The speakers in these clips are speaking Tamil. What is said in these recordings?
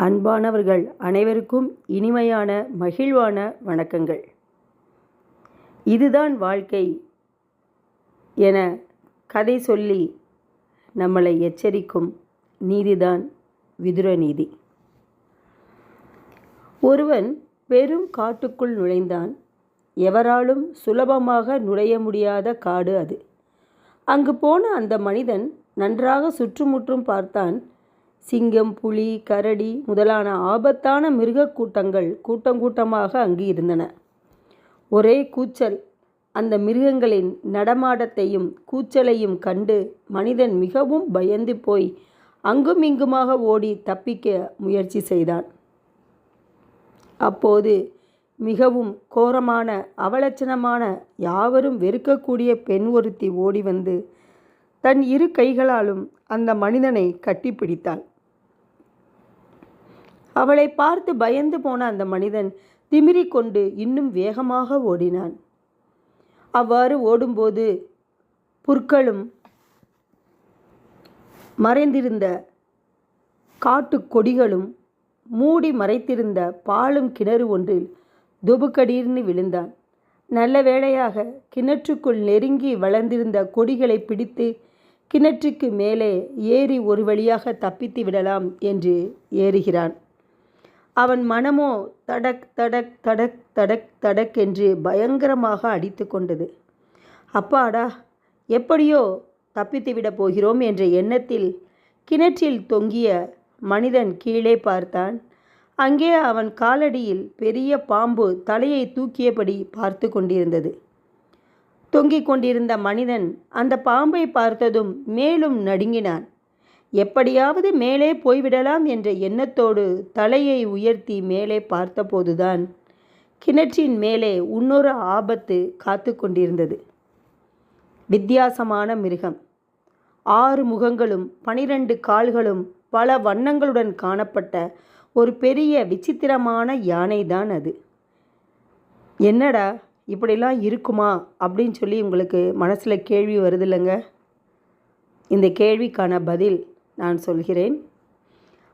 அன்பானவர்கள் அனைவருக்கும் இனிமையான மகிழ்வான வணக்கங்கள். இதுதான் வாழ்க்கை என கதை சொல்லி நம்மளை எச்சரிக்கும் நீதிதான் விதுர நீதி. ஒருவன் பெரும் காட்டுக்குள் நுழைந்தான். எவராலும் சுலபமாக நுழைய முடியாத காடு அது. அங்கு போன அந்த மனிதன் நன்றாக சுற்றுமுற்றும் பார்த்தான். சிங்கம், புலி, கரடி முதலான ஆபத்தான மிருகக் கூட்டங்கள் கூட்டமாக அங்கு இருந்தன. ஒரே கூச்சல். அந்த மிருகங்களின் நடமாட்டத்தையும் கூச்சலையும் கண்டு மனிதன் மிகவும் பயந்து போய் அங்கும் இங்குமாக ஓடி தப்பிக்க முயற்சி செய்தான். அப்போது மிகவும் கோரமான அவலட்சணமான யாவரும் வெறுக்கக்கூடிய பெண் ஒருத்தி ஓடி வந்து தன் இரு கைகளாலும் அந்த மனிதனை கட்டிப்பிடித்தாள். அவளை பார்த்து பயந்து போன அந்த மனிதன் திமிரிக்கொண்டு இன்னும் வேகமாக ஓடினான். அவ்வாறு ஓடும்போது புற்களும் மறைந்திருந்த காட்டு கொடிகளும் மூடி மறைத்திருந்த பாலும் கிணறு ஒன்றில் தொபுக்கடீர்னு விழுந்தான். நல்ல வேளையாக கிணற்றுக்குள் நெருங்கி வளர்ந்திருந்த கொடிகளை பிடித்து கிணற்றுக்கு மேலே ஏறி ஒரு வழியாக தப்பித்து விடலாம் என்று ஏறுகிறான். அவன் மனமோ தடக் தடக் தடக் தடக் தடக் என்று பயங்கரமாக அடித்து கொண்டது. அப்பாடா, எப்படியோ தப்பித்து விடப் போகிறோம் என்ற எண்ணத்தில் கிணற்றில் தொங்கிய மனிதன் கீழே பார்த்தான். அங்கே அவன் காலடியில் பெரிய பாம்பு தலையை தூக்கியபடி பார்த்து கொண்டிருந்தது. தொங்கிக் கொண்டிருந்த மனிதன் அந்த பாம்பை பார்த்ததும் மேலும் நடுங்கினான். எப்படியாவது மேலே போய்விடலாம் என்ற எண்ணத்தோடு தலையை உயர்த்தி மேலே பார்த்தபோதுதான் கிணற்றின் மேலே இன்னொரு ஆபத்து காத்து கொண்டிருந்தது. வித்தியாசமான மிருகம். 6 முகங்களும் 12 கால்களும் பல வண்ணங்களுடன் காணப்பட்ட ஒரு பெரிய விசித்திரமான யானைதான் அது. என்னடா இப்படிலாம் இருக்குமா அப்படின்னு சொல்லி உங்களுக்கு மனசில் கேள்வி வருது இல்லைங்க? இந்த கேள்விக்கான பதில் நான் சொல்கிறேன்.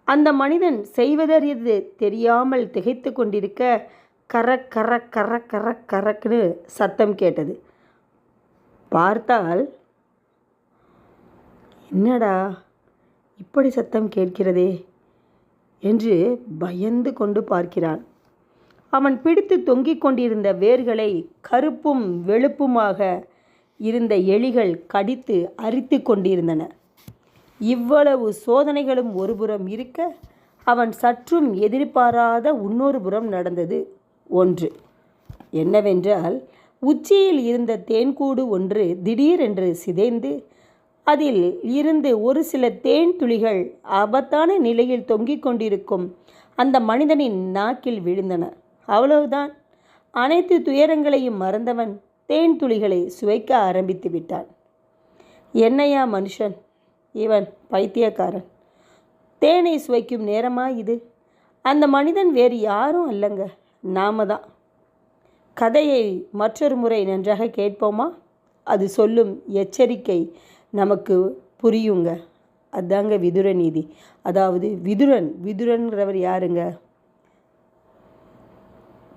அந்த மனிதன் செய்வதறியது தெரியாமல் திகைத்து கொண்டிருக்க கரக் கரக் கரக் கரக் கரக்னு சத்தம் கேட்டது. பார்த்தால், என்னடா இப்படி சத்தம் கேட்கிறதே என்று பயந்து கொண்டு பார்க்கிறான். அவன் பிடித்து தொங்கிக் கொண்டிருந்த வேர்களை கருப்பும் வெளுப்புமாக இருந்த எலிகள் கடித்து அரித்து கொண்டிருந்தன. இவ்வளவு சோதனைகளும் ஒருபுறம் இருக்க, அவன் சற்றும் எதிர்பாராத இன்னொரு புறம் நடந்தது ஒன்று. என்னவென்றால், உச்சியில் இருந்த தேன்கூடு ஒன்று திடீரென்று சிதைந்து அதில் இருந்து ஒரு சில தேன் துளிகள் ஆபத்தான நிலையில் தொங்கிக் கொண்டிருக்கும் அந்த மனிதனின் நாக்கில் விழுந்தன. அவ்வளவுதான். அனைத்து துயரங்களையும் மறந்தவன் தேன் துளிகளை சுவைக்க ஆரம்பித்து விட்டான். என்னையா மனுஷன், இவன் பைத்தியக்காரன். தேனை சுவைக்கும் நேரமா இது? அந்த மனிதன் வேறு யாரும் அல்லங்க, நாம தான். கதையை மற்றொரு முறை நன்றாக கேட்போமா? அது சொல்லும் எச்சரிக்கை நமக்கு புரியுங்க. அதாங்க விதுர நீதி. அதாவது விதுரன்கிறவர் யாருங்க?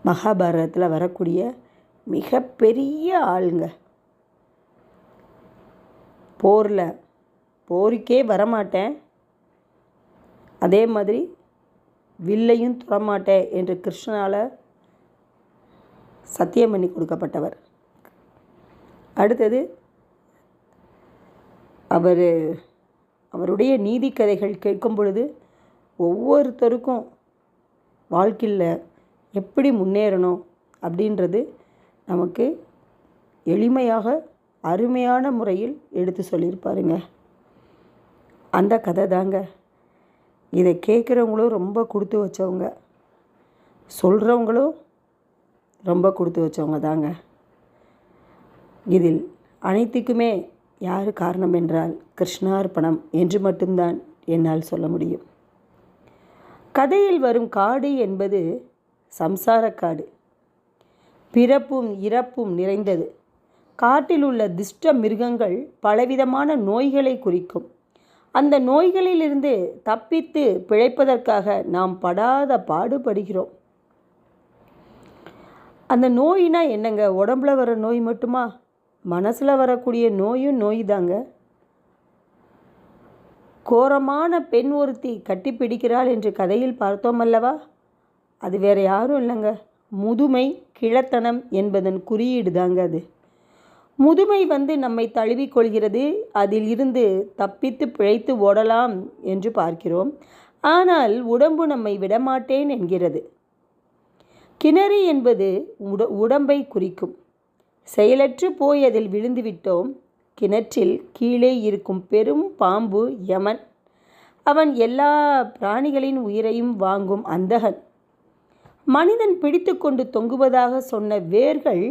மகாபாரதத்தில் வரக்கூடிய மிகப்பெரிய ஆளுங்க. போருக்கே வரமாட்டேன், அதே மாதிரி வில்லையும் தொடமாட்டேன் என்று கிருஷ்ணனால் சத்தியம் பண்ணி கொடுக்கப்பட்டவர். அடுத்தது அவருடைய நீதி கதைகள் கேட்கும் பொழுது ஒவ்வொருத்தருக்கும் வாழ்க்கையில் எப்படி முன்னேறணும் அப்படின்றது நமக்கு எளிமையாக அருமையான முறையில் எடுத்து சொல்லியிருப்பாருங்க. அந்த கதை தாங்க. இதை கேட்குறவங்களும் ரொம்ப கொடுத்து வச்சவங்க, சொல்கிறவங்களும் ரொம்ப கொடுத்து வச்சவங்க தாங்க. இதில் அனைத்துக்குமே யார் காரணம் என்றால் கிருஷ்ணார்ப்பணம் என்று மட்டும்தான் என்னால் சொல்ல முடியும். கதையில் வரும் காடு என்பது சம்சாரக்காடு. பிறப்பும் இறப்பும் நிறைந்தது. காட்டில் உள்ள துஷ்ட மிருகங்கள் பலவிதமான நோய்களை குறிக்கும். அந்த நோய்களிலிருந்து தப்பித்து பிழைப்பதற்காக நாம் படாத பாடுபடுகிறோம். அந்த நோயினா என்னங்க? உடம்புல வர நோய் மட்டுமா? மனசில் வரக்கூடிய நோயும் நோய் தாங்க. கோரமான பெண் ஒருத்தி கட்டி பிடிக்கிறாள் என்று கதையில் பார்த்தோம் அல்லவா? அது வேறு யாரும் இல்லைங்க, முதுமை, கிழத்தனம் என்பதன் குறியீடு தாங்க அது. முதுமை நம்மை தழுவிக்கொள்கிறது. அதில் இருந்து தப்பித்து பிழைத்து ஓடலாம் என்று பார்க்கிறோம். ஆனால் உடம்பு நம்மை விடமாட்டேன் என்கிறது. கிணறு என்பது உடம்பை குறிக்கும். செயலற்று போய் அதில் விழுந்து விட்டோம். கிணற்றில் கீழே இருக்கும் பெரும் பாம்பு யமன். அவன் எல்லா பிராணிகளின் உயிரையும் வாங்கும் அந்தகன். மனிதன் பிடித்து கொண்டு தொங்குவதாக சொன்ன வேர்கள்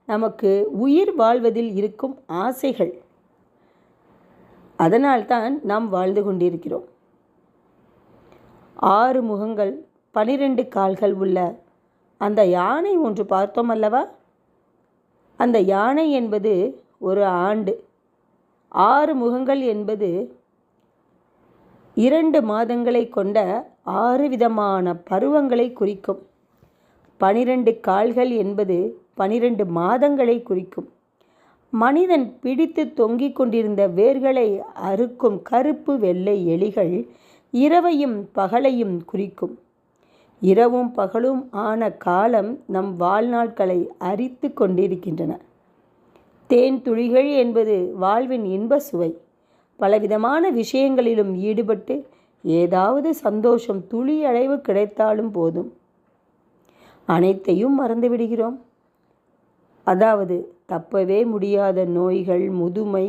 நமக்கு உயிர் வாழ்வதில் இருக்கும் ஆசைகள். அதனால்தான் நாம் வாழ்ந்து கொண்டிருக்கிறோம். 6 முகங்கள் 12 கால்கள் உள்ள அந்த யானை ஒன்று பார்த்தோம் அல்லவா? அந்த யானை என்பது ஒரு ஆண்டு. 6 முகங்கள் என்பது 2 மாதங்களை கொண்ட 6 விதமான பருவங்களை குறிக்கும். 12 கால்கள் என்பது 12 மாதங்களை குறிக்கும். மனிதன் பிடித்து தொங்கிக் கொண்டிருந்த வேர்களை அறுக்கும் கருப்பு வெள்ளை எலிகள் இரவையும் பகலையும் குறிக்கும். இரவும் பகலும் ஆன காலம் நம் வாழ்நாட்களை அரித்து கொண்டிருக்கின்றன. தேன் துளிகள் என்பது வாழ்வின் இன்ப சுவை. பலவிதமான விஷயங்களிலும் ஈடுபட்டு ஏதாவது சந்தோஷம் துளி அளவு கிடைத்தாலும் போதும், அனைத்தையும் மறந்துவிடுகிறோம். அதாவது தப்பவே முடியாத நோய்கள், முதுமை,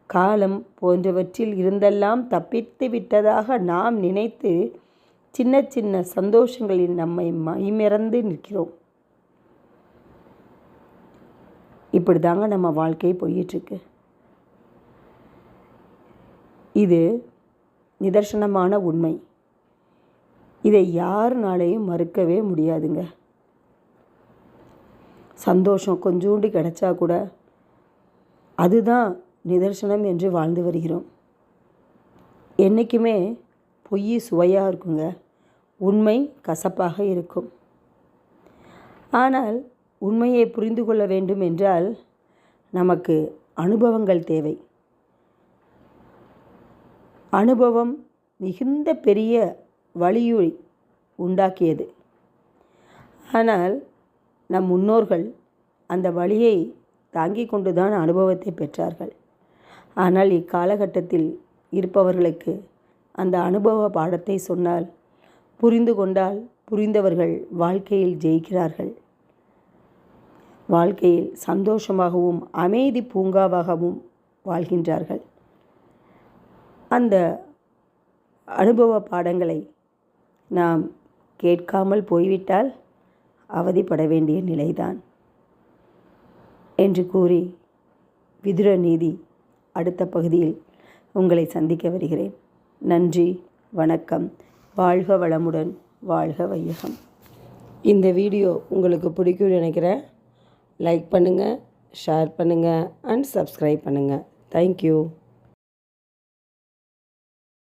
காலம் போன்றவற்றில் இருந்தெல்லாம் தப்பித்து விட்டதாக நாம் நினைத்து சின்ன சின்ன சந்தோஷங்களில் நம்மை மைமறந்து நிற்கிறோம். இப்படி தாங்க நம்ம வாழ்க்கை போயிட்டுருக்கு. இது நிதர்சனமான உண்மை. இதை யாருனாலையும் மறுக்கவே முடியாதுங்க. சந்தோஷம் கொஞ்சோண்டு கிடைச்சா கூட அதுதான் நிதர்சனம் என்று வாழ்ந்து வருகிறோம். என்றைக்குமே பொய் சுவையாக இருக்குங்க, உண்மை கசப்பாக இருக்கும். ஆனால் உண்மையை புரிந்து கொள்ள வேண்டும் என்றால் நமக்கு அனுபவங்கள் தேவை. அனுபவம் மிகுந்த பெரிய வலியை உண்டாக்கியது. ஆனால் நம் முன்னோர்கள் அந்த வலியை தாங்கிக் கொண்டுதான் அனுபவத்தை பெற்றார்கள். ஆனால் இக்காலகட்டத்தில் இருப்பவர்களுக்கு அந்த அனுபவ பாடத்தை சொன்னால், புரிந்து கொண்டால் புரிந்தவர்கள் வாழ்க்கையில் ஜெயிக்கிறார்கள். வாழ்க்கையில் சந்தோஷமாகவும் அமைதி பூங்காவாகவும் வாழ்கின்றார்கள். அந்த அனுபவ பாடங்களை நாம் கேட்காமல் போய்விட்டால் அவதிப்பட வேண்டிய நிலைதான் என்று கூறி, விதுர நீதி அடுத்த பகுதியில் உங்களை சந்திக்க வருகிறேன். நன்றி, வணக்கம். வாழ்க வளமுடன், வாழ்க வையகம். இந்த வீடியோ உங்களுக்கு பிடிக்கும்னு நினைக்கிறேன். லைக் பண்ணுங்கள், ஷேர் பண்ணுங்கள் அண்ட் சப்ஸ்கிரைப் பண்ணுங்கள். தேங்க்யூ.